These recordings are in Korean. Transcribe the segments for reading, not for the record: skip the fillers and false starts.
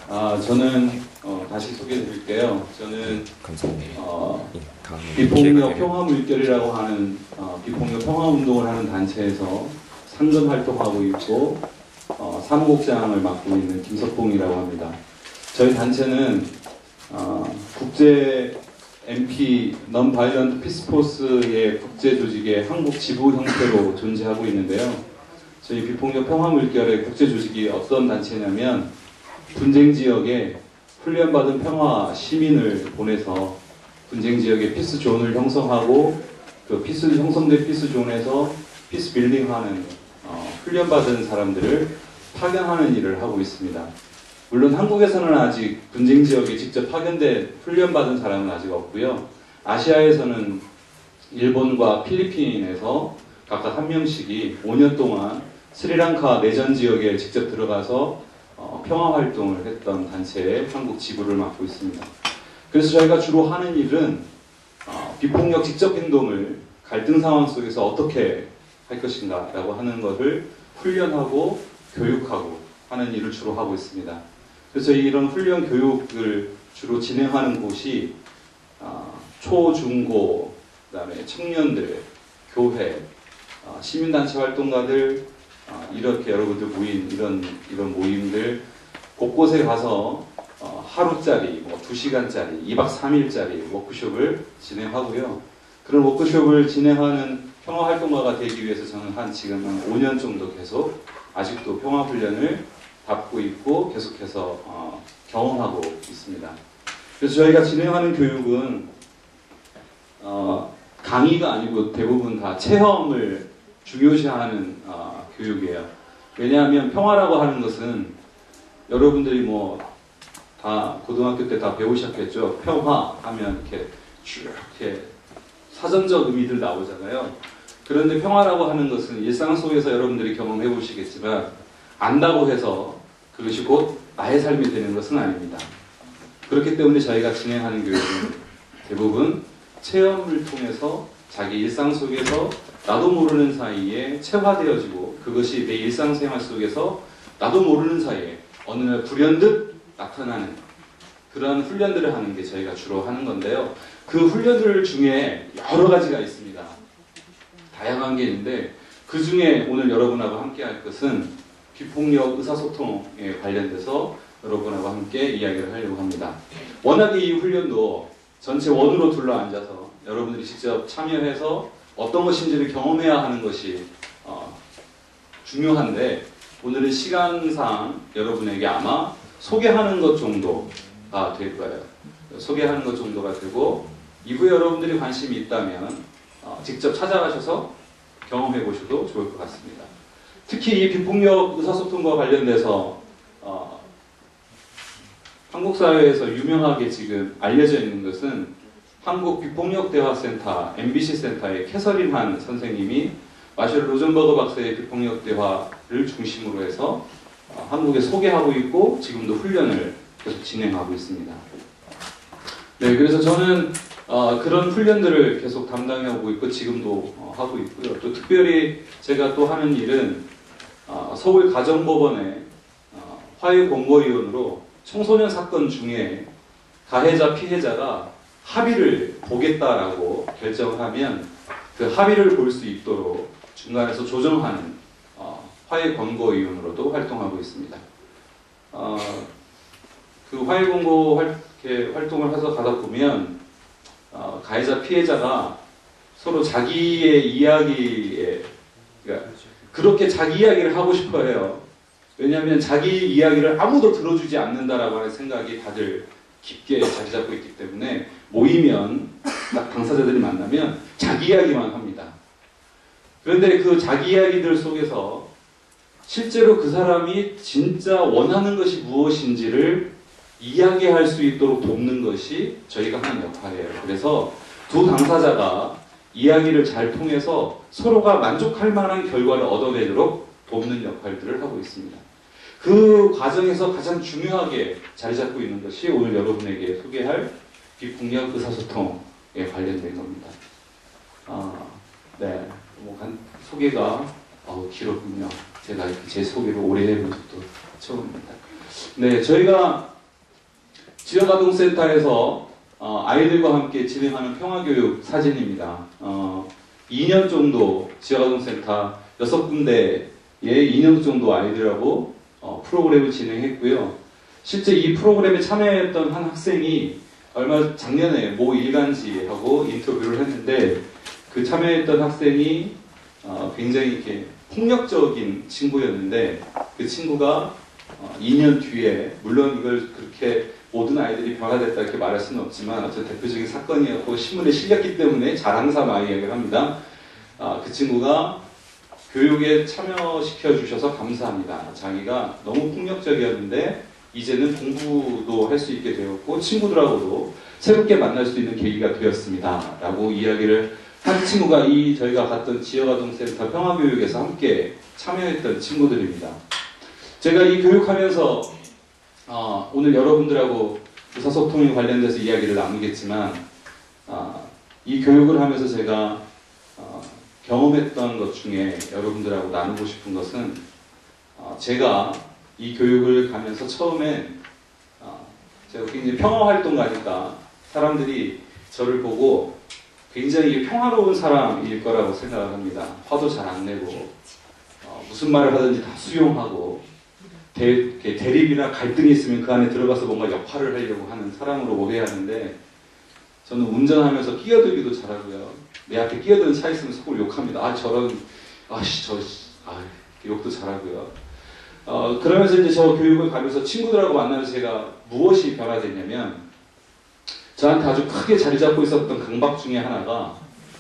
저는 다시 소개해 드릴게요. 저는 감사합니다. 비폭력 평화 물결이라고 하는 비폭력 평화 운동을 하는 단체에서 상근 활동하고 있고 사무국장을 맡고 있는 김석봉이라고 합니다. 저희 단체는 국제 MP Non-Violent Peace Force의 국제 조직의 한국 지부 형태로 존재하고 있는데요. 저희 비폭력 평화 물결의 국제 조직이 어떤 단체냐면 분쟁 지역에 훈련받은 평화 시민을 보내서 분쟁 지역에 피스 존을 형성하고 그 형성된 피스 존에서 피스 빌딩하는 훈련받은 사람들을 파견하는 일을 하고 있습니다. 물론 한국에서는 아직 분쟁 지역에 직접 파견된 훈련받은 사람은 아직 없고요. 아시아에서는 일본과 필리핀에서 각각 한 명씩이 5년 동안 스리랑카 내전 지역에 직접 들어가서 평화 활동을 했던 단체의 한국 지부를 맡고 있습니다. 그래서 저희가 주로 하는 일은 비폭력 직접 행동을 갈등 상황 속에서 어떻게 할 것인가 라고 하는 것을 훈련하고 교육하고 하는 일을 주로 하고 있습니다. 그래서 이런 훈련 교육을 주로 진행하는 곳이 초, 중, 고, 그다음에 청년들, 교회, 시민단체 활동가들 이렇게 여러분들 모인 이런 모임들 곳곳에 가서 하루짜리, 2시간짜리, 2박 3일짜리 워크숍을 진행하고요. 그런 워크숍을 진행하는 평화활동가가 되기 위해서 저는 지금 한 5년 정도 계속 아직도 평화훈련을 받고 있고 계속해서 경험하고 있습니다. 그래서 저희가 진행하는 교육은 강의가 아니고 대부분 다 체험을 중요시하는 교육이에요. 왜냐하면 평화라고 하는 것은 여러분들이 다 고등학교 때 다 배우셨겠죠. 평화 하면 이렇게 쭉 이렇게 사전적 의미들 나오잖아요. 그런데 평화라고 하는 것은 일상 속에서 여러분들이 경험해 보시겠지만 안다고 해서 그것이 곧 나의 삶이 되는 것은 아닙니다. 그렇기 때문에 저희가 진행하는 교육은 대부분 체험을 통해서 자기 일상 속에서 나도 모르는 사이에 체화되어지고 그것이 내 일상생활 속에서 나도 모르는 사이에 어느 날 불현듯 나타나는 그런 훈련들을 하는 게 저희가 주로 하는 건데요. 그 훈련들 중에 여러 가지가 있습니다. 다양한 게 있는데 그 중에 오늘 여러분하고 함께 할 것은 비폭력 의사소통에 관련돼서 여러분하고 함께 이야기를 하려고 합니다. 워낙에 이 훈련도 전체 원으로 둘러앉아서 여러분들이 직접 참여해서 어떤 것인지를 경험해야 하는 것이 중요한데 오늘은 시간상 여러분에게 아마 소개하는 것 정도가 될 거예요. 소개하는 것 정도가 되고 이후에 여러분들이 관심이 있다면 직접 찾아가셔서 경험해 보셔도 좋을 것 같습니다. 특히 이 비폭력 의사소통과 관련돼서 한국 사회에서 유명하게 지금 알려져 있는 것은 한국 비폭력대화센터 MBC 센터의 캐서린 한 선생님이 마셜 로젠버그 박사의 비폭력 대화를 중심으로 해서 한국에 소개하고 있고 지금도 훈련을 계속 진행하고 있습니다. 네, 그래서 저는 그런 훈련들을 계속 담당하고 있고 지금도 하고 있고요. 또 특별히 제가 또 하는 일은 서울 가정법원의 화해공고위원으로 청소년 사건 중에 가해자 피해자가 합의를 보겠다라고 결정을 하면 그 합의를 볼 수 있도록 중간에서 조정하는 화해권고위원으로도 활동하고 있습니다. 그 화해권고 활동을 해서 가다 보면 가해자 피해자가 서로 자기의 이야기에 그러니까 그렇게 자기 이야기를 하고 싶어 해요. 왜냐하면 자기 이야기를 아무도 들어주지 않는다라고 하는 생각이 다들 깊게 자리 잡고 있기 때문에 모이면 딱 당사자들이 만나면 자기 이야기만 합니다. 그런데 그 자기 이야기들 속에서 실제로 그 사람이 진짜 원하는 것이 무엇인지를 이야기할 수 있도록 돕는 것이 저희가 하는 역할이에요. 그래서 두 당사자가 이야기를 잘 통해서 서로가 만족할 만한 결과를 얻어내도록 돕는 역할들을 하고 있습니다. 그 과정에서 가장 중요하게 자리 잡고 있는 것이 오늘 여러분에게 소개할 비폭력 의사소통에 관련된 겁니다. 네, 소개가 길었군요. 제가 제 소개를 오래 해본 적도 처음입니다. 네, 저희가 지역아동센터에서 아이들과 함께 진행하는 평화교육 사진입니다. 2년 정도 지역아동센터 6군데에 2년 정도 아이들하고 프로그램을 진행했고요. 실제 이 프로그램에 참여했던 한 학생이 작년에 모 일간지하고 인터뷰를 했는데, 그 참여했던 학생이 굉장히 이렇게 폭력적인 친구였는데, 그 친구가 2년 뒤에, 물론 이걸 그렇게 모든 아이들이 변화됐다 이렇게 말할 수는 없지만 어쨌든 대표적인 사건이었고 신문에 실렸기 때문에 자랑삼아 이야기를 합니다. 그 친구가 교육에 참여시켜 주셔서 감사합니다. 자기가 너무 폭력적이었는데 이제는 공부도 할 수 있게 되었고 친구들하고도 새롭게 만날 수 있는 계기가 되었습니다. 라고 이야기를 한 친구가 저희가 갔던 지역아동센터 평화교육에서 함께 참여했던 친구들입니다. 제가 이 교육하면서 오늘 여러분들하고 의사소통에 관련돼서 이야기를 나누겠지만, 이 교육을 하면서 제가 경험했던 것 중에 여러분들하고 나누고 싶은 것은, 제가 이 교육을 가면서 처음엔 제가 굉장히 평화활동가니까 사람들이 저를 보고 굉장히 평화로운 사람일 거라고 생각을 합니다. 화도 잘 안 내고 무슨 말을 하든지 다 수용하고 대립이나 갈등이 있으면 그 안에 들어가서 뭔가 역할을 하려고 하는 사람으로 오해하는데, 저는 운전하면서 끼어들기도 잘하고요. 내 앞에 끼어드는 차 있으면 속을 욕합니다. 욕도 잘하고요. 그러면서 이제 저 교육을 가면서 친구들하고 만나면서 제가 무엇이 변화됐냐면, 저한테 아주 크게 자리 잡고 있었던 강박 중에 하나가,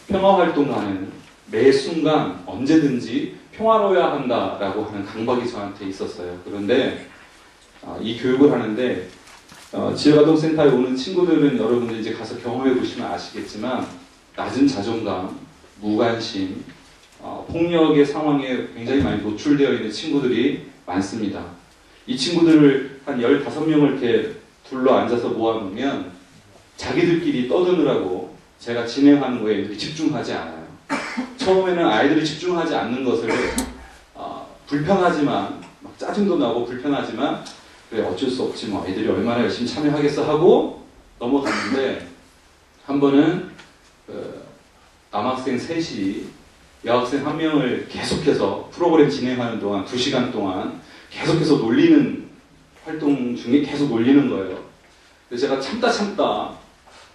평화활동가는 매 순간 언제든지 평화로워야 한다라고 하는 강박이 저한테 있었어요. 그런데 이 교육을 하는데 지역아동센터에 오는 친구들은 여러분들 이제 가서 경험해 보시면 아시겠지만, 낮은 자존감, 무관심, 폭력의 상황에 굉장히 많이 노출되어 있는 친구들이 많습니다. 이 친구들을 한 15명을 이렇게 둘러 앉아서 모아놓으면 자기들끼리 떠드느라고 제가 진행하는 거에 애들이 집중하지 않아요. 처음에는 아이들이 집중하지 않는 것을 불편하지만, 막 짜증도 나고 불편하지만, 그래 어쩔 수 없지 뭐 애들이 얼마나 열심히 참여하겠어 하고 넘어갔는데, 한 번은 남학생 셋이 여학생 한 명을 계속해서 프로그램 진행하는 동안 2시간 동안 계속해서 놀리는 활동 중에 계속 놀리는 거예요. 그래서 제가 참다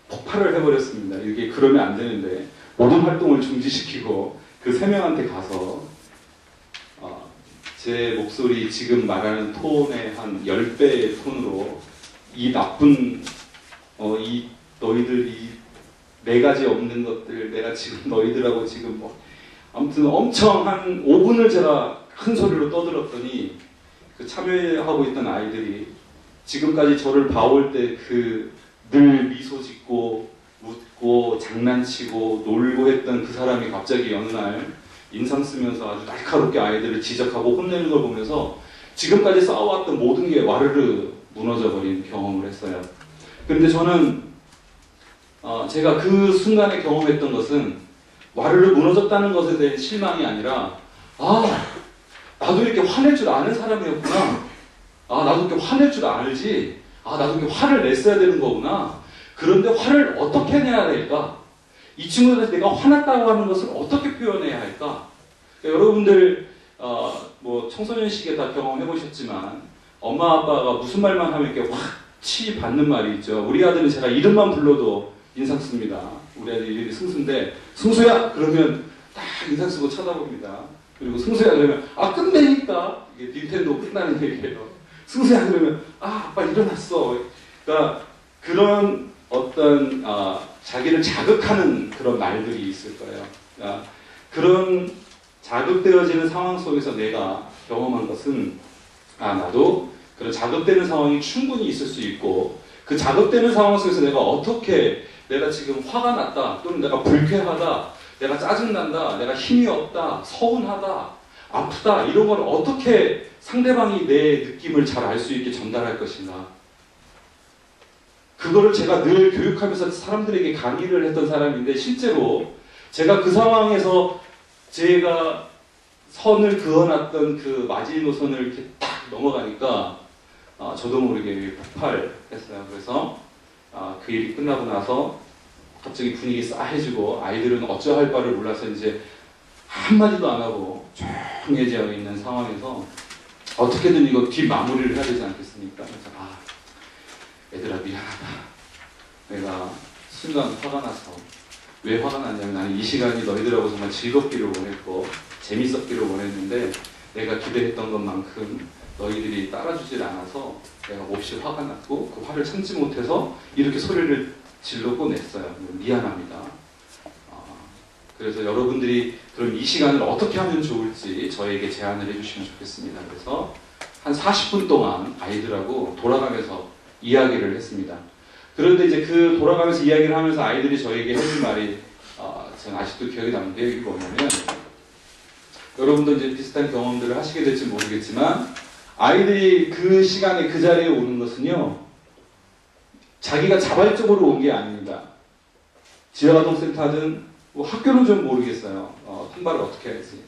폭발을 해버렸습니다. 이게 그러면 안 되는데, 모든 활동을 중지시키고 그 3명한테 가서 제 목소리 지금 말하는 톤의 한 10배의 톤으로 이 나쁜 너희들 이 4가지 없는 것들, 내가 지금 너희들하고 지금 아무튼 엄청 한 5분을 제가 큰 소리로 떠들었더니, 그 참여하고 있던 아이들이 지금까지 저를 봐올 때 늘 미소 짓고 웃고 장난치고 놀고 했던 그 사람이 갑자기 어느 날 인상 쓰면서 아주 날카롭게 아이들을 지적하고 혼내는 걸 보면서 지금까지 쌓아왔던 모든 게 와르르 무너져버린 경험을 했어요. 그런데 저는 제가 그 순간에 경험했던 것은 와르르 무너졌다는 것에 대한 실망이 아니라, 나도 이렇게 화낼 줄 아는 사람이었구나. 나도 이렇게 화낼 줄 알지. 나도 이렇게 화를 냈어야 되는 거구나. 그런데 화를 어떻게 내야 될까? 이 친구들한테 내가 화났다고 하는 것을 어떻게 표현해야 할까? 그러니까 여러분들 뭐 청소년 시기에 다 경험해 보셨지만, 엄마 아빠가 무슨 말만 하면 이렇게 확 치 받는 말이 있죠. 우리 아들은 제가 이름만 불러도 인상 씁니다. 우리 아들 이름이 승수인데, 승수야! 그러면 딱 인상 쓰고 쳐다봅니다. 그리고 승수야! 그러면 끝내니까, 이게 닌텐도 끝나는 얘기예요. 승수야! 그러면 아빠 일어났어. 그러니까 그런 어떤 자기를 자극하는 그런 말들이 있을 거예요. 그러니까 그런 자극되어지는 상황 속에서 내가 경험한 것은, 나도 그런 자극되는 상황이 충분히 있을 수 있고, 그 자극되는 상황 속에서 내가 지금 화가 났다, 또는 내가 불쾌하다, 내가 짜증난다, 내가 힘이 없다, 서운하다, 아프다, 이런 걸 어떻게 상대방이 내 느낌을 잘 알 수 있게 전달할 것인가. 그거를 제가 늘 교육하면서 사람들에게 강의를 했던 사람인데, 실제로 제가 그 상황에서 제가 선을 그어놨던 그 마지노선을 이렇게 딱 넘어가니까 저도 모르게 폭발했어요. 그래서 그 일이 끝나고 나서 갑자기 분위기 싸해지고 아이들은 어쩌할 바를 몰라서 이제 한마디도 안 하고 조용해져 있는 상황에서 어떻게든 이거 뒷마무리를 해야 되지 않겠습니까? 그래서 얘들아 미안하다. 내가 순간 화가 나서 왜 화가 났냐면 나는 이 시간이 너희들하고 정말 즐겁기를 원했고 재밌었기를 원했는데 내가 기대했던 것만큼 너희들이 따라주질 않아서 내가 몹시 화가 났고 그 화를 참지 못해서 이렇게 소리를 질렀고 냈어요. 미안합니다. 그래서 여러분들이 그럼 이 시간을 어떻게 하면 좋을지 저에게 제안을 해주시면 좋겠습니다. 그래서 한 40분 동안 아이들하고 돌아가면서 이야기를 했습니다. 그런데 이제 그 돌아가면서 이야기를 하면서 아이들이 저에게 해준 말이 저는 아직도 기억에 남는 게 뭐냐면 여러분도 이제 비슷한 경험들을 하시게 될지 모르겠지만 아이들이 그 시간에 그 자리에 오는 것은요 자기가 자발적으로 온 게 아닙니다. 지역아동센터든 뭐 학교는 좀 모르겠어요. 통발을 어떻게 할지.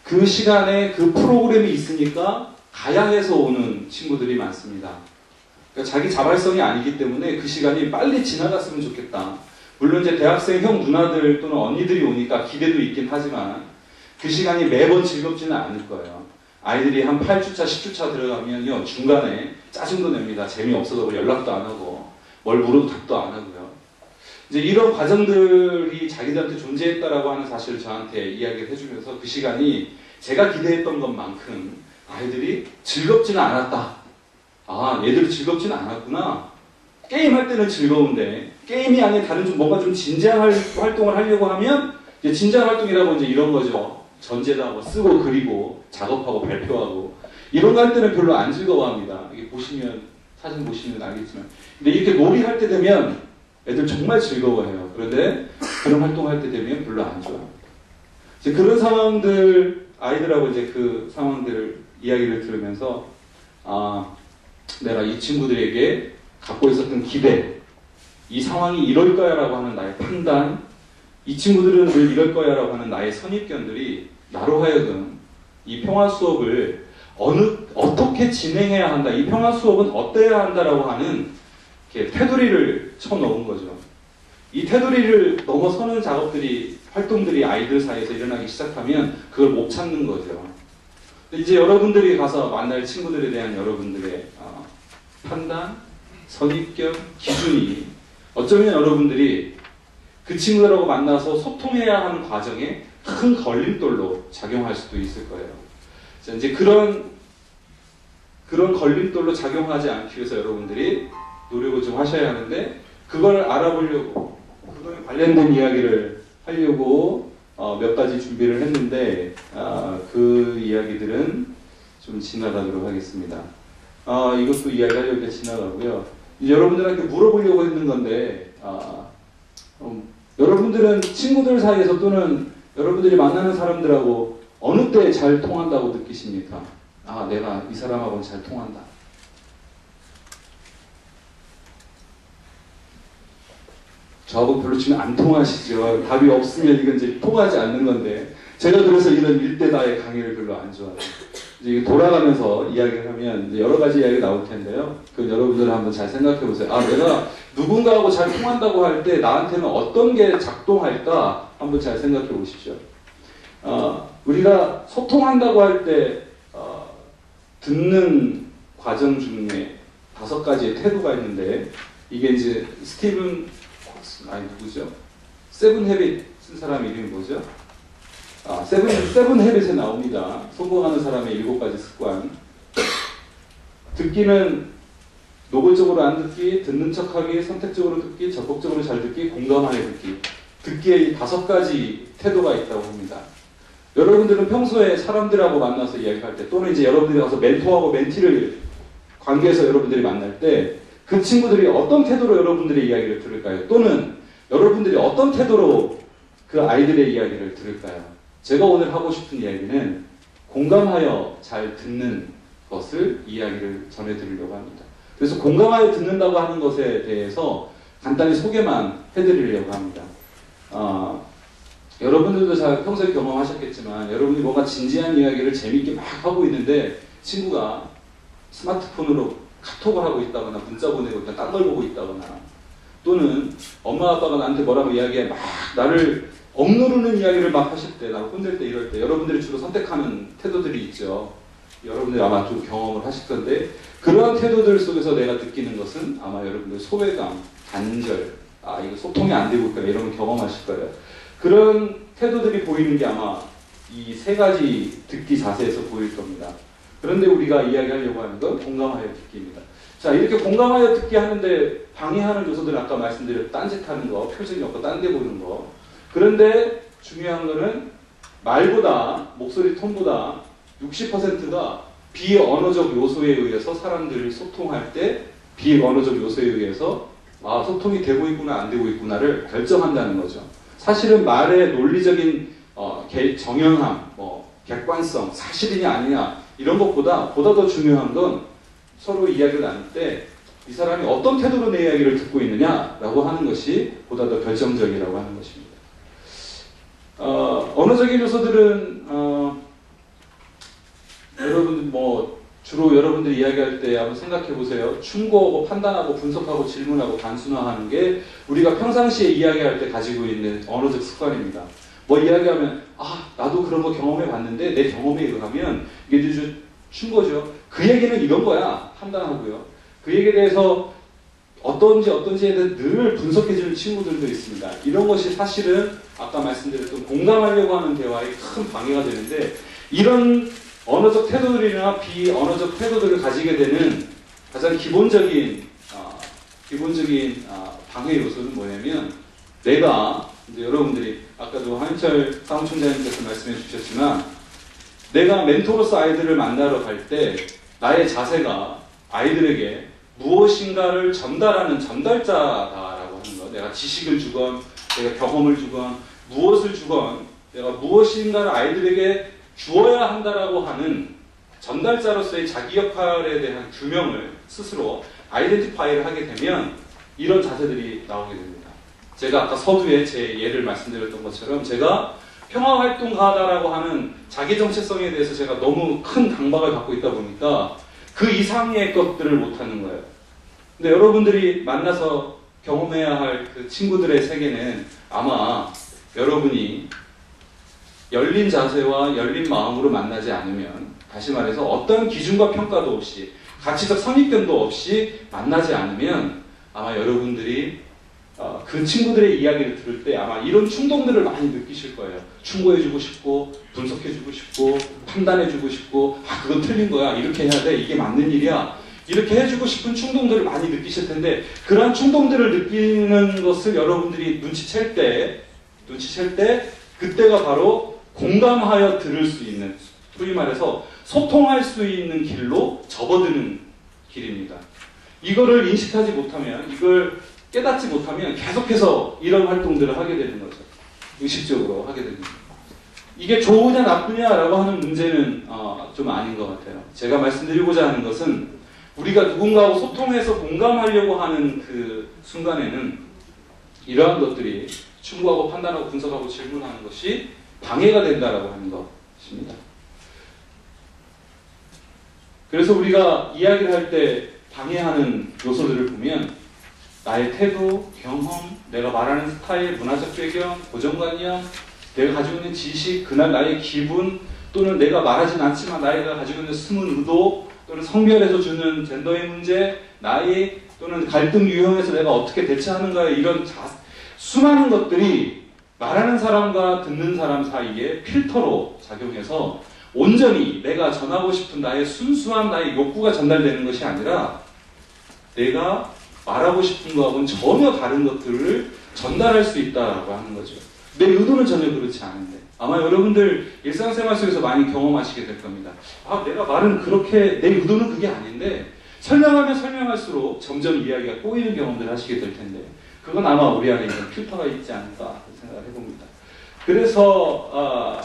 그 시간에 그 프로그램이 있으니까 가야 해서 오는 친구들이 많습니다. 그러니까 자기 자발성이 아니기 때문에 그 시간이 빨리 지나갔으면 좋겠다. 물론 이제 대학생 형 누나들 또는 언니들이 오니까 기대도 있긴 하지만 그 시간이 매번 즐겁지는 않을 거예요. 아이들이 한 8주차, 10주차 들어가면요 중간에 짜증도 냅니다. 재미없어서 연락도 안 하고 뭘 물어도 답도 안 하고요. 이제 이런 과정들이 자기들한테 존재했다라고 하는 사실을 저한테 이야기를 해주면서 그 시간이 제가 기대했던 것만큼 아이들이 즐겁지는 않았다. 얘들이 즐겁지는 않았구나. 게임할 때는 즐거운데 게임이 아닌 다른 좀 뭔가 좀 진지한 활동을 하려고 하면 이제 진지한 활동이라고 이제 이런 거죠. 전제다 뭐 쓰고 그리고 작업하고 발표하고 이런 거 할 때는 별로 안 즐거워합니다. 이게 보시면 사진 보시면 알겠지만 근데 이렇게 놀이할 때 되면 애들 정말 즐거워해요. 그런데 그런 활동할 때 되면 별로 안 좋아요. 이제 그런 상황들 아이들하고 이제 그 상황들 이야기를 들으면서 내가 이 친구들에게 갖고 있었던 기대, 이 상황이 이럴 거야라고 하는 나의 판단, 이 친구들은 늘 이럴 거야라고 하는 나의 선입견들이 나로 하여금 이 평화 수업을 어떻게 진행해야 한다, 이 평화 수업은 어때야 한다라고 하는 테두리를 쳐놓은 거죠. 이 테두리를 넘어서는 작업들이, 활동들이 아이들 사이에서 일어나기 시작하면 그걸 못 참는 거죠. 이제 여러분들이 가서 만날 친구들에 대한 여러분들의 판단, 선입견, 기준이 어쩌면 여러분들이 그 친구들하고 만나서 소통해야 하는 과정에 큰 걸림돌로 작용할 수도 있을 거예요. 자, 이제 그런 걸림돌로 작용하지 않기 위해서 여러분들이 노력을 좀 하셔야 하는데 그걸 알아보려고 그거에 관련된 이야기를 하려고 몇 가지 준비를 했는데 그 이야기들은 좀 지나가도록 하겠습니다. 이것도 이야기하려고 지나가고요. 이제 여러분들한테 물어보려고 했는 건데 여러분들은 친구들 사이에서 또는 여러분들이 만나는 사람들하고 어느 때 잘 통한다고 느끼십니까? 내가 이 사람하고는 잘 통한다. 저하고 별로 지금 안 통하시죠. 답이 없으면 이건 이제 통하지 않는 건데 제가 그래서 이런 일대다의 강의를 별로 안 좋아해요. 이제 돌아가면서 이야기를 하면 이제 여러 가지 이야기가 나올 텐데요. 그 여러분들 한번 잘 생각해 보세요. 내가 누군가하고 잘 통한다고 할 때 나한테는 어떤 게 작동할까 한번 잘 생각해 보십시오. 우리가 소통한다고 할 때 듣는 과정 중에 5가지의 태도가 있는데 이게 이제 스티븐 누구죠? 세븐 헤빗 쓴 사람 이름이 뭐죠? 세븐 헤빗에 나옵니다. 성공하는 사람의 7가지 습관. 듣기는 노골적으로 안 듣기, 듣는 척하기, 선택적으로 듣기, 적극적으로 잘 듣기, 공감하게 듣기. 듣기에 5가지 태도가 있다고 합니다. 여러분들은 평소에 사람들하고 만나서 이야기할 때 또는 이제 여러분들이 가서 멘토하고 멘티를 관계에서 여러분들이 만날 때 그 친구들이 어떤 태도로 여러분들의 이야기를 들을까요? 또는 여러분들이 어떤 태도로 그 아이들의 이야기를 들을까요? 제가 오늘 하고 싶은 이야기는 공감하여 잘 듣는 것을 이야기를 전해드리려고 합니다. 그래서 공감하여 듣는다고 하는 것에 대해서 간단히 소개만 해드리려고 합니다. 여러분들도 잘 평소에 경험하셨겠지만 여러분이 뭔가 진지한 이야기를 재밌게 막 하고 있는데 친구가 스마트폰으로 카톡을 하고 있다거나 문자 보내고 있다거나 딴 걸 보고 있다거나 또는 엄마 아빠가 나한테 뭐라고 이야기해 막 나를 억누르는 이야기를 막 하실 때, 나를 혼낼 때, 이럴 때 여러분들이 주로 선택하는 태도들이 있죠. 여러분들이 아마 좀 경험을 하실 건데 그러한 태도들 속에서 내가 느끼는 것은 아마 여러분들 소외감, 단절, 이거 소통이 안 되고 있구나 이런 걸 경험하실 거예요. 그런 태도들이 보이는 게 아마 이 세 가지 듣기 자세에서 보일 겁니다. 그런데 우리가 이야기하려고 하는 건 공감하여 듣기입니다. 자, 이렇게 공감하여 듣기 하는데 방해하는 요소들은 아까 말씀드린 딴짓하는 거, 표정이 없고 딴 데 보는 거. 그런데 중요한 거는 말보다, 목소리 톤보다 60%가 비언어적 요소에 의해서 사람들이 소통할 때 비언어적 요소에 의해서 소통이 되고 있구나 안 되고 있구나를 결정한다는 거죠. 사실은 말의 논리적인 정연함, 객관성, 사실이냐 아니냐 이런 것보다 더 중요한 건 서로 이야기를 나눌 때 이 사람이 어떤 태도로 내 이야기를 듣고 있느냐라고 하는 것이 보다 더 결정적이라고 하는 것입니다. 언어적인 요소들은 여러분 주로 여러분들이 이야기할 때 한번 생각해 보세요. 충고하고 판단하고 분석하고 질문하고 단순화하는 게 우리가 평상시에 이야기할 때 가지고 있는 언어적 습관입니다. 뭐 이야기하면 나도 그런 거 경험해 봤는데 내 경험에 의하면 이게 충고죠. 그 얘기는 이런 거야 판단하고요. 그 얘기에 대해서 어떤지에 대해 늘 분석해주는 친구들도 있습니다. 이런 것이 사실은 아까 말씀드렸던 공감하려고 하는 대화에 큰 방해가 되는데 이런 언어적 태도들이나 비언어적 태도들을 가지게 되는 가장 기본적인 방해 요소는 뭐냐면 내가 이제 여러분들이 아까도 한인철 사무총장님께서 말씀해 주셨지만 내가 멘토로서 아이들을 만나러 갈 때 나의 자세가 아이들에게 무엇인가를 전달하는 전달자다라고 하는 거. 내가 지식을 주건 내가 경험을 주건 무엇을 주건 내가 무엇인가를 아이들에게 주어야 한다라고 하는 전달자로서의 자기 역할에 대한 규명을 스스로 아이덴티파이를 하게 되면 이런 자세들이 나오게 됩니다. 제가 아까 서두에 제 예를 말씀드렸던 것처럼 제가 평화활동가다라고 하는 자기 정체성에 대해서 제가 너무 큰 강박을 갖고 있다 보니까 그 이상의 것들을 못하는 거예요. 근데 여러분들이 만나서 경험해야 할 그 친구들의 세계는 아마 여러분이 열린 자세와 열린 마음으로 만나지 않으면, 다시 말해서 어떤 기준과 평가도 없이 가치적 선입견도 없이 만나지 않으면 아마 여러분들이 그 친구들의 이야기를 들을 때 아마 이런 충동들을 많이 느끼실 거예요. 충고해주고 싶고 분석해주고 싶고 판단해주고 싶고 그건 틀린 거야 이렇게 해야 돼 이게 맞는 일이야 이렇게 해주고 싶은 충동들을 많이 느끼실 텐데 그런 충동들을 느끼는 것을 여러분들이 눈치챌 때 그때가 바로 공감하여 들을 수 있는, 소위 말해서 소통할 수 있는 길로 접어드는 길입니다. 이거를 인식하지 못하면, 이걸 깨닫지 못하면 계속해서 이런 활동들을 하게 되는 거죠. 의식적으로 하게 됩니다. 이게 좋으냐 나쁘냐라고 하는 문제는 좀 아닌 것 같아요. 제가 말씀드리고자 하는 것은 우리가 누군가하고 소통해서 공감하려고 하는 그 순간에는 이러한 것들이 충고하고 판단하고 분석하고 질문하는 것이 방해가 된다라고 하는 것입니다. 그래서 우리가 이야기를 할 때 방해하는 요소들을 보면 나의 태도, 경험, 내가 말하는 스타일, 문화적 배경, 고정관념, 내가 가지고 있는 지식, 그날 나의 기분, 또는 내가 말하진 않지만 나이가 가지고 있는 숨은 의도, 또는 성별에서 주는 젠더의 문제, 나이, 또는 갈등 유형에서 내가 어떻게 대처하는가의 이런 수많은 것들이 말하는 사람과 듣는 사람 사이에 필터로 작용해서 온전히 내가 전하고 싶은 나의 순수한 나의 욕구가 전달되는 것이 아니라 내가 말하고 싶은 거하고는 전혀 다른 것들을 전달할 수 있다라고 하는 거죠. 내 의도는 전혀 그렇지 않은데 아마 여러분들 일상생활 속에서 많이 경험하시게 될 겁니다. 내가 말은 그렇게 내 의도는 그게 아닌데 설명하면 설명할수록 점점 이야기가 꼬이는 경험들을 하시게 될 텐데 그건 아마 우리 안에 있는 필터가 있지 않을까 생각을 해봅니다. 그래서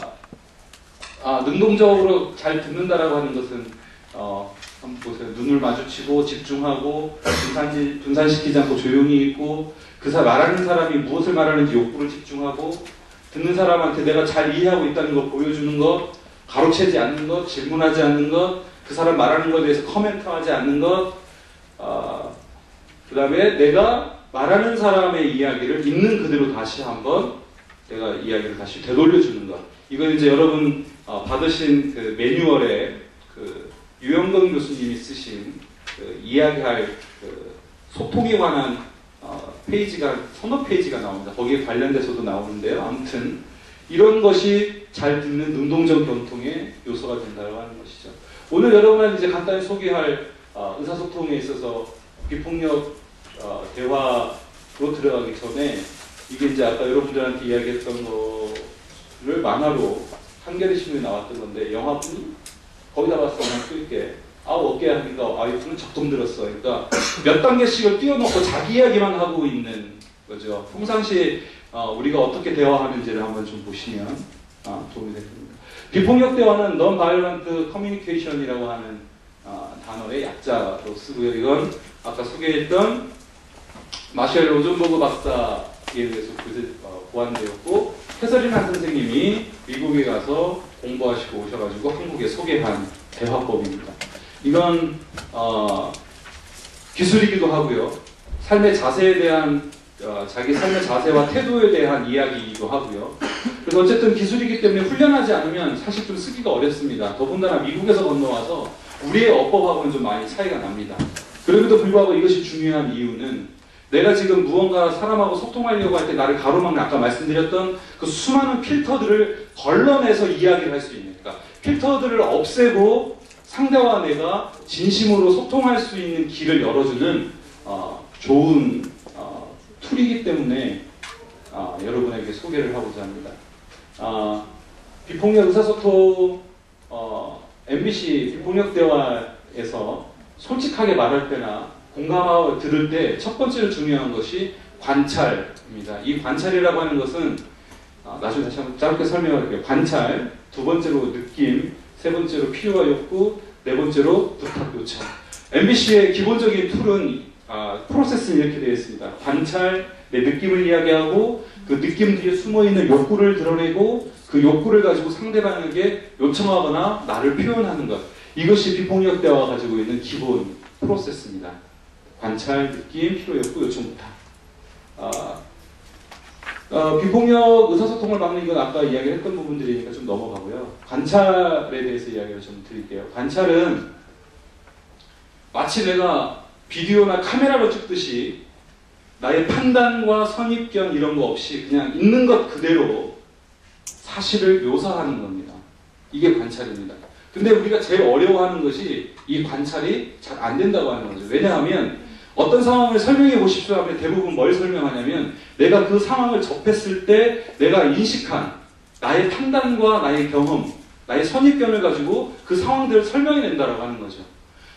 능동적으로 잘 듣는다라고 하는 것은 한번 보세요. 눈을 마주치고 집중하고 분산시키지 않고 조용히 있고 그 말하는 사람이 무엇을 말하는지 욕구를 집중하고 듣는 사람한테 내가 잘 이해하고 있다는 것 보여주는 것, 가로채지 않는 것, 질문하지 않는 것, 그 사람 말하는 것에 대해서 코멘트하지 않는 것, 그 다음에 내가 말하는 사람의 이야기를 있는 그대로 다시 한번 내가 이야기를 다시 되돌려주는 것. 이건 이제 여러분 받으신 그 매뉴얼에 그 유영건 교수님이 쓰신 그 이야기할 그 소통에 관한 페이지가 서너 페이지가 나옵니다. 거기에 관련돼서도 나오는데요. 아무튼 이런 것이 잘 듣는 능동적 견통의 요소가 된다고 하는 것이죠. 오늘 여러분한테 이제 간단히 소개할 의사소통에 있어서 비폭력 대화로 들어가기 전에 이게 이제 아까 여러분들한테 이야기했던 거를 만화로 한겨레 신문에 나왔던 건데 영화분이 거기다 봤을 때 그냥 이렇게 어깨 하니까 와이프는 적동 들었어. 그러니까 몇 단계씩을 띄워놓고 자기 이야기만 하고 있는 거죠. 평상시에 우리가 어떻게 대화하는지를 한번 좀 보시면 도움이 될 겁니다. 비폭력 대화는 Non-Violent Communication이라고 하는 단어의 약자로 쓰고요. 이건 아까 소개했던 마셜 로젠버그 박사에 의해서 고안되었고 캐서린 선생님이 미국에 가서 공부하시고 오셔가지고 한국에 소개한 대화법입니다. 이건 기술이기도 하고요. 삶의 자세에 대한 자기 삶의 자세와 태도에 대한 이야기이기도 하고요. 그래서 어쨌든 기술이기 때문에 훈련하지 않으면 사실 좀 쓰기가 어렵습니다. 더군다나 미국에서 건너와서 우리의 어법하고는 좀 많이 차이가 납니다. 그럼에도 불구하고 이것이 중요한 이유는 내가 지금 무언가 사람하고 소통하려고 할 때 나를 가로막는 아까 말씀드렸던 그 수많은 필터들을 걸러내서 이야기를 할 수 있는, 그러니까 필터들을 없애고 상대와 내가 진심으로 소통할 수 있는 길을 열어주는 좋은 툴이기 때문에 여러분에게 소개를 하고자 합니다. 비폭력 의사소통 MBC 비폭력 대화에서 솔직하게 말할 때나 공감하고 들을 때 첫 번째로 중요한 것이 관찰입니다. 이 관찰이라고 하는 것은 나중에 다시 한번 짧게 설명할게요. 관찰, 두 번째로 느낌, 세 번째로 필요와 욕구, 네 번째로 부탁 요청. MBC의 기본적인 툴은 프로세스는 이렇게 되어 있습니다. 관찰, 내 느낌을 이야기하고 그 느낌 뒤에 숨어있는 욕구를 드러내고 그 욕구를 가지고 상대방에게 요청하거나 나를 표현하는 것. 이것이 비폭력 대화가 가지고 있는 기본 프로세스입니다. 관찰, 느낌, 필요, 욕구, 요청, 부탁. 비폭력 의사소통을 막는 건 아까 이야기했던 부분들이니까 좀 넘어가고요. 관찰에 대해서 이야기를 좀 드릴게요. 관찰은 마치 내가 비디오나 카메라로 찍듯이 나의 판단과 선입견 이런 거 없이 그냥 있는 것 그대로 사실을 묘사하는 겁니다. 이게 관찰입니다. 근데 우리가 제일 어려워하는 것이 이 관찰이 잘 안 된다고 하는 거죠. 왜냐하면 어떤 상황을 설명해 보십시오 하면 대부분 뭘 설명하냐면 내가 그 상황을 접했을 때 내가 인식한 나의 판단과 나의 경험, 나의 선입견을 가지고 그 상황들을 설명해낸다라고 하는 거죠.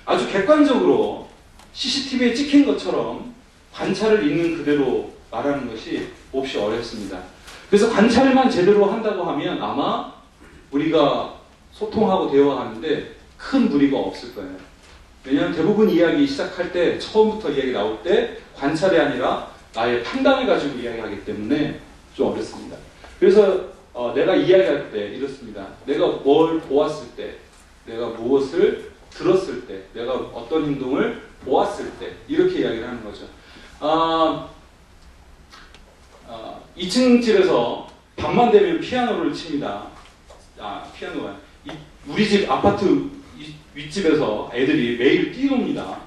아주 객관적으로 CCTV에 찍힌 것처럼 관찰을 있는 그대로 말하는 것이 몹시 어렵습니다. 그래서 관찰만 제대로 한다고 하면 아마 우리가 소통하고 대화하는데 큰 무리가 없을 거예요. 왜냐하면 대부분 이야기 시작할 때 처음부터 이야기 나올 때 관찰이 아니라 나의 판단을 가지고 이야기하기 때문에 좀 어렵습니다. 그래서 내가 이야기할 때 이렇습니다. 내가 뭘 보았을 때, 내가 무엇을 들었을 때, 내가 어떤 행동을 보았을 때 이렇게 이야기를 하는 거죠. 2층 집에서 밤만 되면 피아노를 칩니다. 피아노가 우리 집 아파트 윗집에서 애들이 매일 뛰놉니다.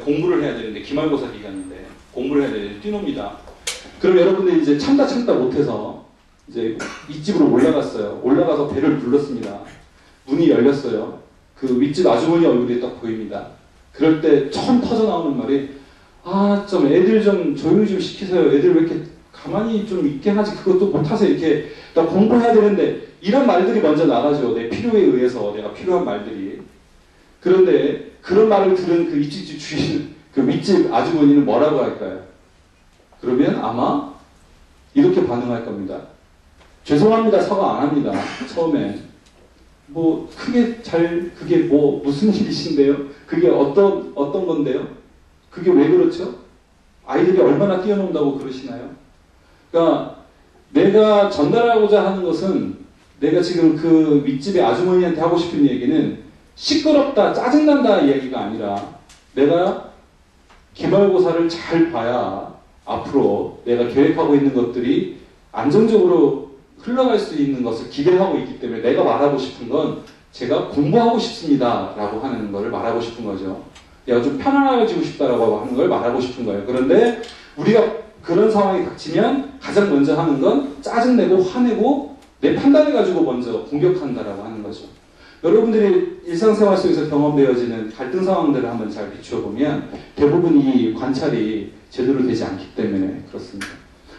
공부를 해야 되는데 기말고사 기간인데 공부를 해야 되는데 뛰놉니다. 그럼 여러분들이 이제 참다 못해서 이제 윗집으로 올라갔어요. 올라가서 배를 눌렀습니다. 문이 열렸어요. 그 윗집 아주머니 얼굴이 딱 보입니다. 그럴 때 처음 터져 나오는 말이 좀 애들 좀 조용히 좀 시키세요. 애들 왜 이렇게 가만히 좀 있게 하지 그것도 못하세요. 이렇게 나 공부해야 되는데 이런 말들이 먼저 나가죠. 내 필요에 의해서 내가 필요한 말들이. 그런데 그런 말을 들은 그 윗집 주인, 그 윗집 아주머니는 뭐라고 할까요? 그러면 아마 이렇게 반응할 겁니다. 죄송합니다. 사과 안 합니다. 처음에. 뭐 크게 그게 뭐 무슨 일이신데요? 그게 어떤 건데요? 그게 왜 그렇죠? 아이들이 얼마나 뛰어논다고 그러시나요? 그러니까 내가 전달하고자 하는 것은 내가 지금 그 윗집의 아주머니한테 하고 싶은 얘기는 시끄럽다, 짜증난다 이야기가 아니라 내가 기말고사를 잘 봐야 앞으로 내가 계획하고 있는 것들이 안정적으로 흘러갈 수 있는 것을 기대하고 있기 때문에 내가 말하고 싶은 건 제가 공부하고 싶습니다 라고 하는 걸 말하고 싶은 거죠. 내가 좀 편안해지고 싶다라고 하는 걸 말하고 싶은 거예요. 그런데 우리가 그런 상황이 닥치면 가장 먼저 하는 건 짜증내고 화내고 내 판단을 가지고 먼저 공격한다라고 하는 거죠. 여러분들이 일상생활 속에서 경험되어지는 갈등 상황들을 한번 잘 비추어보면 대부분 이 관찰이 제대로 되지 않기 때문에 그렇습니다.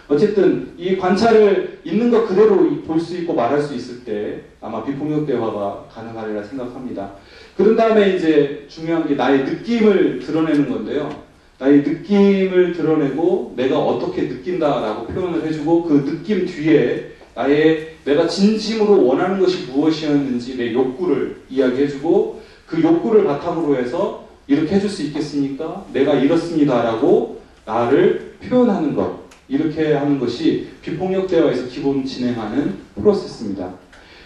어쨌든 이 관찰을 있는 것 그대로 볼 수 있고 말할 수 있을 때 아마 비폭력 대화가 가능하리라 생각합니다. 그런 다음에 이제 중요한 게 나의 느낌을 드러내는 건데요. 나의 느낌을 드러내고 내가 어떻게 느낀다라고 표현을 해주고 그 느낌 뒤에 내가 진심으로 원하는 것이 무엇이었는지 내 욕구를 이야기해주고 그 욕구를 바탕으로 해서 이렇게 해줄 수 있겠습니까? 내가 이렇습니다라고 나를 표현하는 것. 이렇게 하는 것이 비폭력 대화에서 기본 진행하는 프로세스입니다.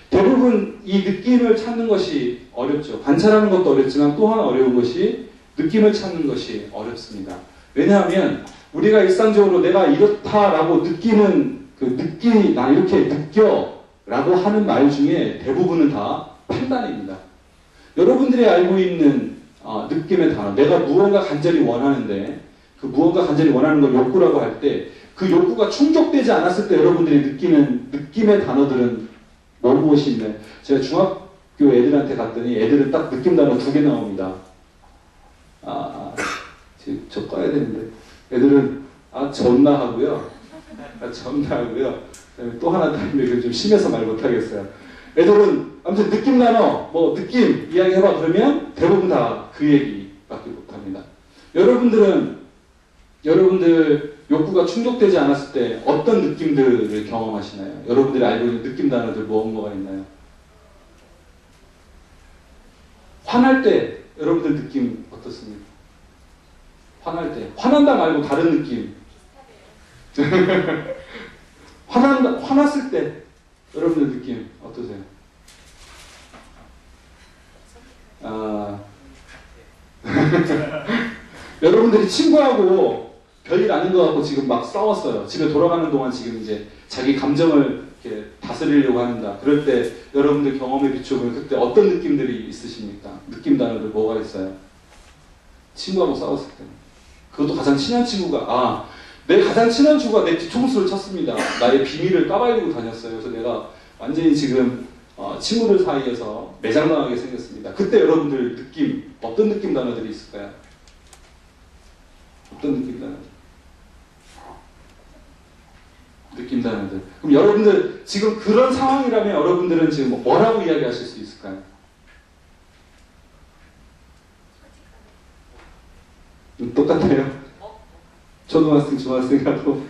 대부분 이 느낌을 찾는 것이 어렵죠. 관찰하는 것도 어렵지만 또한 어려운 것이 느낌을 찾는 것이 어렵습니다. 왜냐하면 우리가 일상적으로 내가 이렇다라고 느끼는 나 이렇게 느껴 라고 하는 말 중에 대부분은 다 판단입니다. 여러분들이 알고 있는 느낌의 단어, 내가 무언가 간절히 원하는데 그 무언가 간절히 원하는 걸 욕구라고 할 때 그 욕구가 충족되지 않았을 때 여러분들이 느끼는 느낌의 단어들은 무엇이 있나요? 제가 중학교 애들한테 갔더니 애들은 딱 느낌 단어 2개 나옵니다. 저 꺼야 되는데 애들은 전나 하고요. 전나 하고요. 그다음에 또 하나 더 있는데 좀 심해서 말 못하겠어요. 애들은 아무튼 느낌 단어, 느낌 이야기해봐 그러면 대부분 다 그 얘기밖에 못합니다. 여러분들 욕구가 충족되지 않았을 때 어떤 느낌들을 경험하시나요? 여러분들이 알고 있는 느낌 단어들 뭐가 있나요? 화날 때 여러분들 느낌 어떻습니까? 화날 때 화난다 말고 다른 느낌. 화났을 때 여러분들 느낌 어떠세요? 여러분들이 친구하고 별일 아닌 것 같고 지금 막 싸웠어요. 집에 돌아가는 동안 지금 이제 자기 감정을 이렇게 다스리려고 한다. 그럴 때 여러분들 경험에 비추면 그때 어떤 느낌들이 있으십니까? 느낌 단어들 뭐가 있어요? 친구하고 싸웠을 때. 그것도 가장 친한 친구가 내 가장 친한 친구가 내 뒤통수를 쳤습니다. 나의 비밀을 까발리고 다녔어요. 그래서 내가 완전히 지금 친구들 사이에서 매장당하게 생겼습니다. 그때 여러분들 느낌, 어떤 느낌 단어들이 있을까요? 어떤 느낌 단어들? 느낌 단어들. 그럼 여러분들 지금 그런 상황이라면 여러분들은 지금 뭐라고 이야기하실 수 있을까요? 똑같아요. 초등학생, 중학생하고.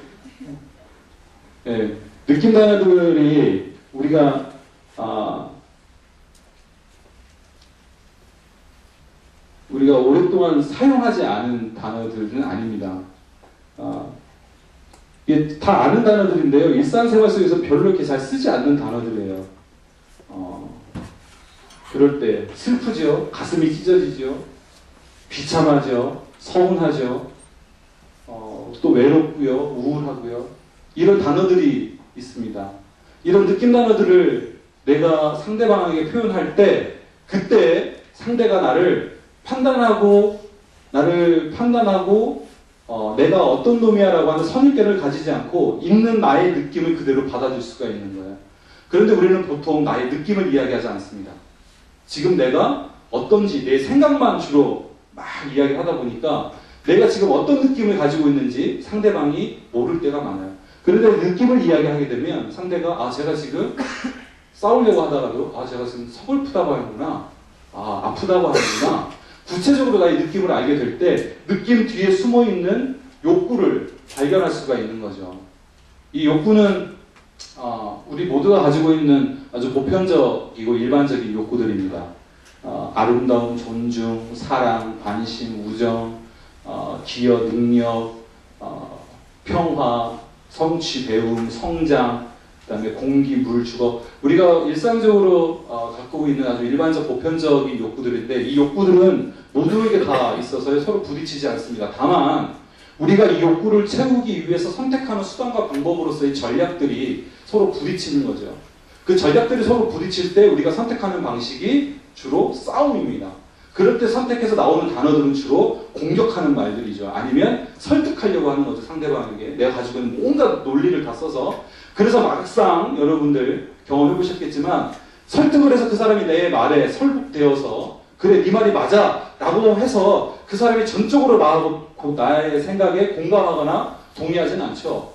네, 느낌 단어들이 우리가 오랫동안 사용하지 않은 단어들은 아닙니다. 이게 다 아는 단어들인데요. 일상생활 속에서 별로 이렇게 잘 쓰지 않는 단어들이에요. 그럴 때 슬프죠. 가슴이 찢어지죠. 비참하죠. 서운하죠. 또 외롭고요. 우울하고요. 이런 단어들이 있습니다. 이런 느낌 단어들을 내가 상대방에게 표현할 때 그때 상대가 나를 판단하고 내가 어떤 놈이야라고 하는 선입견을 가지지 않고 있는 나의 느낌을 그대로 받아줄 수가 있는 거예요. 그런데 우리는 보통 나의 느낌을 이야기하지 않습니다. 지금 내가 어떤지 내 생각만 주로 막 이야기하다 보니까 내가 지금 어떤 느낌을 가지고 있는지 상대방이 모를 때가 많아요. 그런데 느낌을 이야기하게 되면 상대가 제가 지금 싸우려고 하다가도 제가 지금 서글프다고 하는구나, 아프다고 하는구나, 구체적으로 나의 느낌을 알게 될 때 느낌 뒤에 숨어있는 욕구를 발견할 수가 있는 거죠. 이 욕구는 우리 모두가 가지고 있는 아주 보편적이고 일반적인 욕구들입니다. 아름다움, 존중, 사랑, 관심, 우정, 기여, 능력, 평화, 성취, 배움, 성장, 그다음에 공기, 물, 주거, 우리가 일상적으로 갖고 있는 아주 일반적 보편적인 욕구들인데 이 욕구들은 모두에게 다 있어서 서로 부딪히지 않습니다. 다만 우리가 이 욕구를 채우기 위해서 선택하는 수단과 방법으로서의 전략들이 서로 부딪히는 거죠. 그 전략들이 서로 부딪힐 때 우리가 선택하는 방식이 주로 싸움입니다. 그럴 때 선택해서 나오는 단어들은 주로 공격하는 말들이죠. 아니면 설득하려고 하는 거죠. 상대방에게. 내가 가지고 있는 온갖 논리를 다 써서. 그래서 막상 여러분들 경험해 보셨겠지만 설득을 해서 그 사람이 내 말에 설득되어서 그래 네 말이 맞아 라고 해서 그 사람이 전적으로 나의 생각에 공감하거나 동의하진 않죠.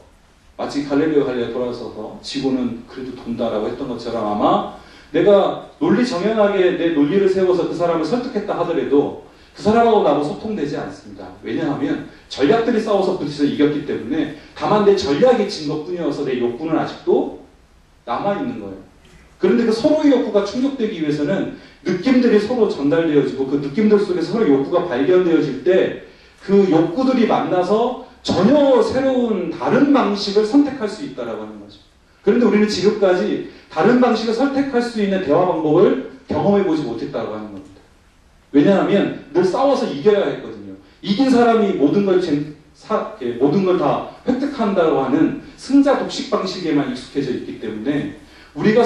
마치 갈릴레오 갈릴레이 돌아서서 지구는 그래도 돈다라고 했던 것처럼 아마 내가 논리 정연하게 내 논리를 세워서 그 사람을 설득했다 하더라도 그 사람하고 나하고 소통되지 않습니다. 왜냐하면 전략들이 싸워서 부딪혀서 이겼기 때문에 다만 내 전략이 진 것뿐이어서 내 욕구는 아직도 남아있는 거예요. 그런데 그 서로의 욕구가 충족되기 위해서는 느낌들이 서로 전달되어지고 그 느낌들 속에서 서로 욕구가 발견되어질 때 그 욕구들이 만나서 전혀 새로운 다른 방식을 선택할 수 있다라고 하는 거죠. 그런데 우리는 지금까지 다른 방식을 선택할 수 있는 대화 방법을 경험해보지 못했다고 하는 겁니다. 왜냐하면 늘 싸워서 이겨야 했거든요. 이긴 사람이 모든 걸 다 획득한다고 하는 승자 독식 방식에만 익숙해져 있기 때문에 우리가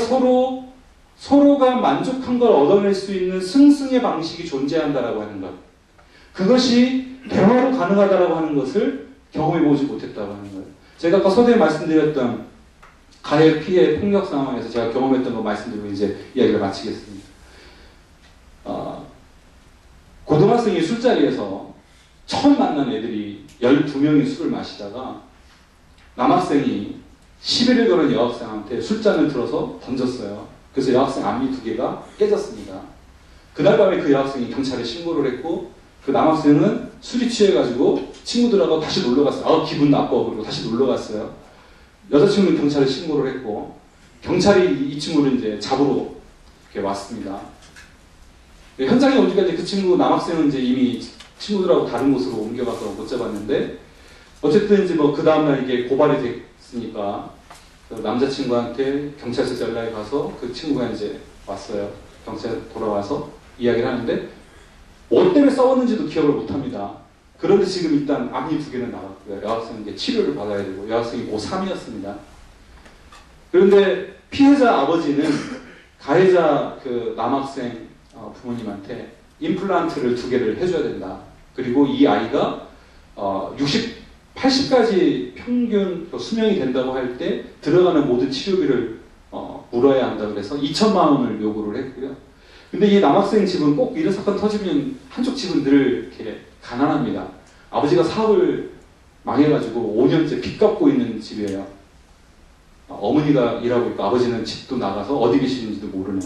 서로가 만족한 걸 얻어낼 수 있는 승승의 방식이 존재한다라고 하는 것. 그것이 대화로 가능하다라고 하는 것을 경험해보지 못했다고 하는 거예요. 제가 아까 서두에 말씀드렸던 가해 피해 폭력 상황에서 제가 경험했던 거 말씀드리고 이제 이야기를 마치겠습니다. 고등학생이 술자리에서 처음 만난 애들이 12명이 술을 마시다가 남학생이 시비를 거는 여학생한테 술잔을 들어서 던졌어요. 그래서 여학생 앞니 2개가 깨졌습니다. 그날 밤에 그 여학생이 경찰에 신고를 했고 그 남학생은 술이 취해가지고 친구들하고 다시 놀러 갔어요. 기분 나빠. 그리고 다시 놀러 갔어요. 여자친구는 경찰에 신고를 했고 경찰이 이 친구를 이제 잡으러 이렇게 왔습니다. 현장에 오니까 이제 그 친구 남학생은 이제 이미 친구들하고 다른 곳으로 옮겨가서 못 잡았는데 어쨌든 이제 뭐 그 다음날 이게 고발이 됐으니까 그 남자친구한테 경찰서 연락이 가서 그 친구가 이제 왔어요. 경찰 돌아와서 이야기를 하는데 뭐 때문에 싸웠는지도 기억을 못합니다. 그런데 지금 일단 앞니 2개는 나왔고요. 여학생은 이제 치료를 받아야 되고 여학생이 고3이었습니다. 그런데 피해자 아버지는 가해자 그 남학생 부모님한테 임플란트를 2개를 해줘야 된다. 그리고 이 아이가 80까지 평균 수명이 된다고 할 때 들어가는 모든 치료비를 물어야 한다고 해서 2천만 원을 요구를 했고요. 근데 이 남학생 집은 꼭 이런 사건 터지면 한쪽 집은 늘 이렇게 가난합니다. 아버지가 사업을 망해가지고 5년째 빚 갚고 있는 집이에요. 어머니가 일하고 있고 아버지는 집도 나가서 어디 계시는지도 모르는.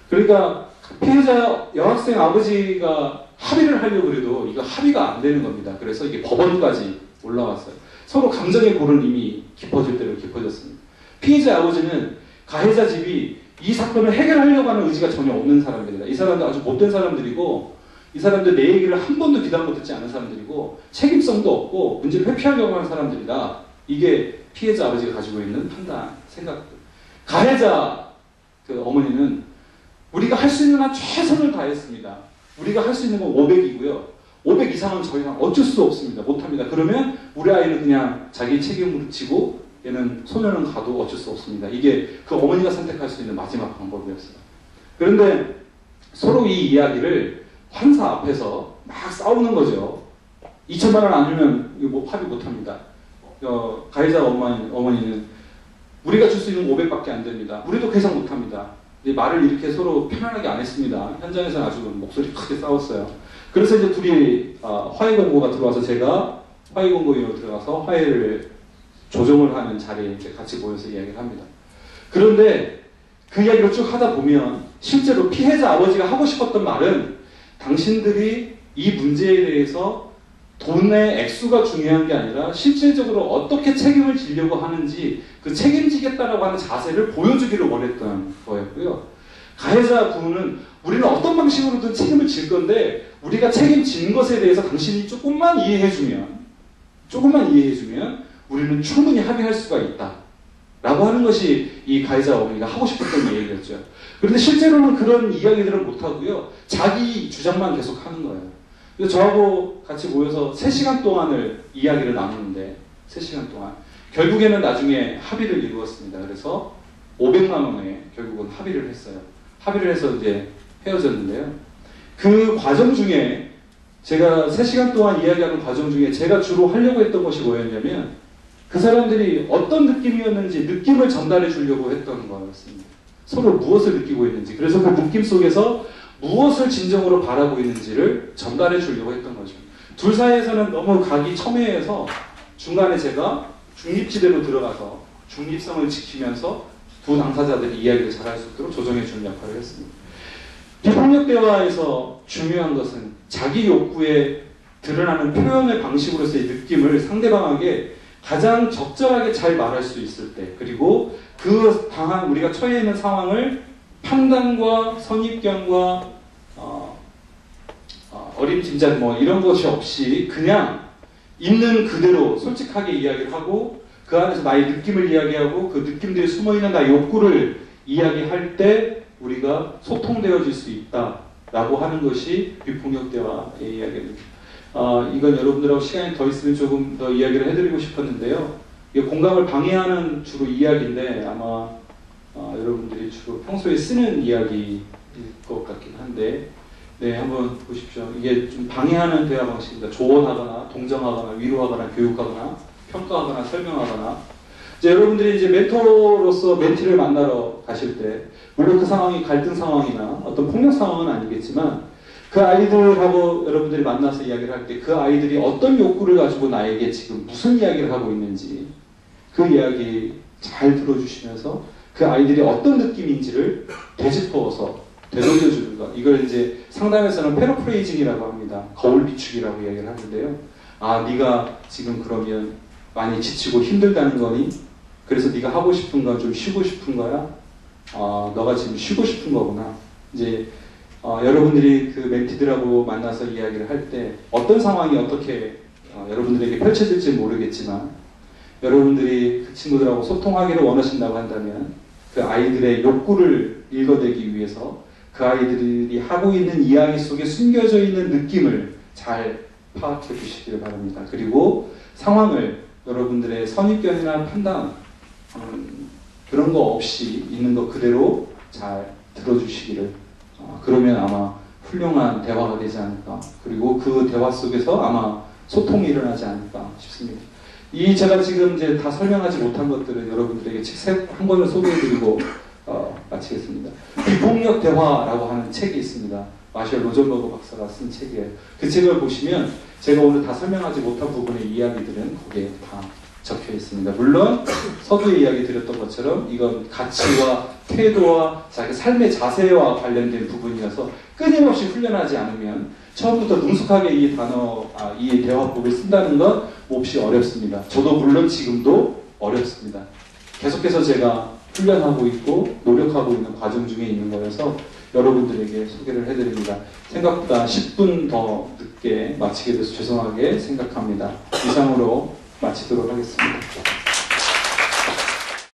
그러니까 피해자 여학생 아버지가 합의를 하려고 해도 이거 합의가 안 되는 겁니다. 그래서 이게 법원까지 올라왔어요. 서로 감정의 골은 이미 깊어질 대로 깊어졌습니다. 피해자 아버지는 가해자 집이 이 사건을 해결하려고 하는 의지가 전혀 없는 사람들이다. 이 사람들 아주 못된 사람들이고 이 사람들 내 얘기를 한 번도 귀담고 듣지 않은 사람들이고 책임성도 없고 문제를 회피하려고 하는 사람들이다. 이게 피해자 아버지가 가지고 있는 판단, 생각들. 가해자 그 어머니는 우리가 할 수 있는 한 최선을 다했습니다. 우리가 할 수 있는 건 500이고요. 500 이상은 저희는 어쩔 수 없습니다. 못합니다. 그러면 우리 아이는 그냥 자기 책임으로 지고 얘는 소년은 가도 어쩔 수 없습니다. 이게 그 어머니가 선택할 수 있는 마지막 방법이었어요. 그런데 서로 이 이야기를 판사 앞에서 막 싸우는 거죠. 2천만 원 안 주면 이거 뭐 합의 못합니다. 가해자 어머니는 우리가 줄 수 있는 500밖에 안 됩니다. 우리도 계산 못합니다. 말을 이렇게 서로 편안하게 안 했습니다. 현장에서는 아주 목소리 크게 싸웠어요. 그래서 이제 둘이 화해 공고가 들어와서 제가 화해 공고위로 들어가서 화해를 조정을 하는 자리에 이제 같이 모여서 이야기를 합니다. 그런데 그 이야기를 쭉 하다 보면 실제로 피해자 아버지가 하고 싶었던 말은 당신들이 이 문제에 대해서 돈의 액수가 중요한 게 아니라 실질적으로 어떻게 책임을 지려고 하는지 그 책임지겠다라고 하는 자세를 보여주기를 원했던 거였고요. 가해자 부부는 우리는 어떤 방식으로든 책임을 질 건데 우리가 책임진 것에 대해서 당신이 조금만 이해해주면 우리는 충분히 합의할 수가 있다. 라고 하는 것이 이 가해자 어머니가 하고 싶었던 얘기였죠. 그런데 실제로는 그런 이야기들은 못하고요. 자기 주장만 계속 하는 거예요. 그래서 저하고 같이 모여서 3시간 동안을 이야기를 나누는데 3시간 동안 결국에는 나중에 합의를 이루었습니다. 그래서 500만 원에 결국은 합의를 했어요. 합의를 해서 이제 헤어졌는데요. 그 과정 중에 제가 3시간 동안 이야기하는 과정 중에 제가 주로 하려고 했던 것이 뭐였냐면 그 사람들이 어떤 느낌이었는지 느낌을 전달해 주려고 했던 거였습니다. 서로 무엇을 느끼고 있는지, 그래서 그 느낌 속에서 무엇을 진정으로 바라고 있는지를 전달해 주려고 했던 거죠. 둘 사이에서는 너무 각이 첨예해서 중간에 제가 중립지대로 들어가서 중립성을 지키면서 두 당사자들이 이야기를 잘할 수 있도록 조정해 주는 역할을 했습니다. 비폭력 대화에서 중요한 것은 자기 욕구에 드러나는 표현의 방식으로서의 느낌을 상대방에게 가장 적절하게 잘 말할 수 있을 때, 그리고 그 당한 우리가 처해 있는 상황을 판단과 선입견과 어림짐작 뭐 이런 것이 없이 그냥 있는 그대로 솔직하게 이야기를 하고 그 안에서 나의 느낌을 이야기하고 그 느낌들이 숨어있는 나의 욕구를 이야기할 때 우리가 소통되어질 수 있다라고 하는 것이 비폭력 대화의 이야기입니다. 이건 여러분들하고 시간이 더 있으면 조금 더 이야기를 해드리고 싶었는데요. 이게 공감을 방해하는 주로 이야기인데 아마 여러분들이 주로 평소에 쓰는 이야기일 것 같긴 한데 네, 한번 보십시오. 이게 좀 방해하는 대화 방식입니다. 조언하거나 동정하거나 위로하거나 교육하거나 평가하거나 설명하거나 이제 여러분들이 이제 멘토로서 멘티를 만나러 가실 때 물론 그 상황이 갈등 상황이나 어떤 폭력 상황은 아니겠지만 그 아이들하고 여러분들이 만나서 이야기를 할 때 그 아이들이 어떤 욕구를 가지고 나에게 지금 무슨 이야기를 하고 있는지 그 이야기 잘 들어주시면서 그 아이들이 어떤 느낌인지를 되짚어서 되돌려주는 것. 이걸 이제 상담에서는 패러프레이징이라고 합니다. 거울 비추기라고 이야기를 하는데요. 아, 네가 지금 그러면 많이 지치고 힘들다는 거니? 그래서 네가 하고 싶은 건 좀 쉬고 싶은 거야? 너가 지금 쉬고 싶은 거구나. 이제 여러분들이 그 멘티들하고 만나서 이야기를 할 때 어떤 상황이 어떻게 여러분들에게 펼쳐질지 모르겠지만 여러분들이 그 친구들하고 소통하기를 원하신다고 한다면 그 아이들의 욕구를 읽어내기 위해서 그 아이들이 하고 있는 이야기 속에 숨겨져 있는 느낌을 잘 파악해 주시길 바랍니다. 그리고 상황을 여러분들의 선입견이나 판단 그런 거 없이 있는 거 그대로 잘 들어주시기를 그러면 아마 훌륭한 대화가 되지 않을까. 그리고 그 대화 속에서 아마 소통이 일어나지 않을까 싶습니다. 제가 지금 이제 다 설명하지 못한 것들은 여러분들에게 책 한 권을 소개해드리고 마치겠습니다. 비폭력 대화라고 하는 책이 있습니다. 마셜 로전버그 박사가 쓴 책이에요. 그 책을 보시면 제가 오늘 다 설명하지 못한 부분의 이야기들은 거기에 다 적혀 있습니다. 물론 서두에 이야기 드렸던 것처럼 이건 가치와 태도와 자기 삶의 자세와 관련된 부분이어서 끊임없이 훈련하지 않으면 처음부터 능숙하게 이 대화법을 쓴다는 건 몹시 어렵습니다. 저도 물론 지금도 어렵습니다. 계속해서 제가 훈련하고 있고 노력하고 있는 과정 중에 있는 거여서 여러분들에게 소개를 해드립니다. 생각보다 10분 더 늦게 마치게 돼서 죄송하게 생각합니다. 이상으로 마치도록 하겠습니다.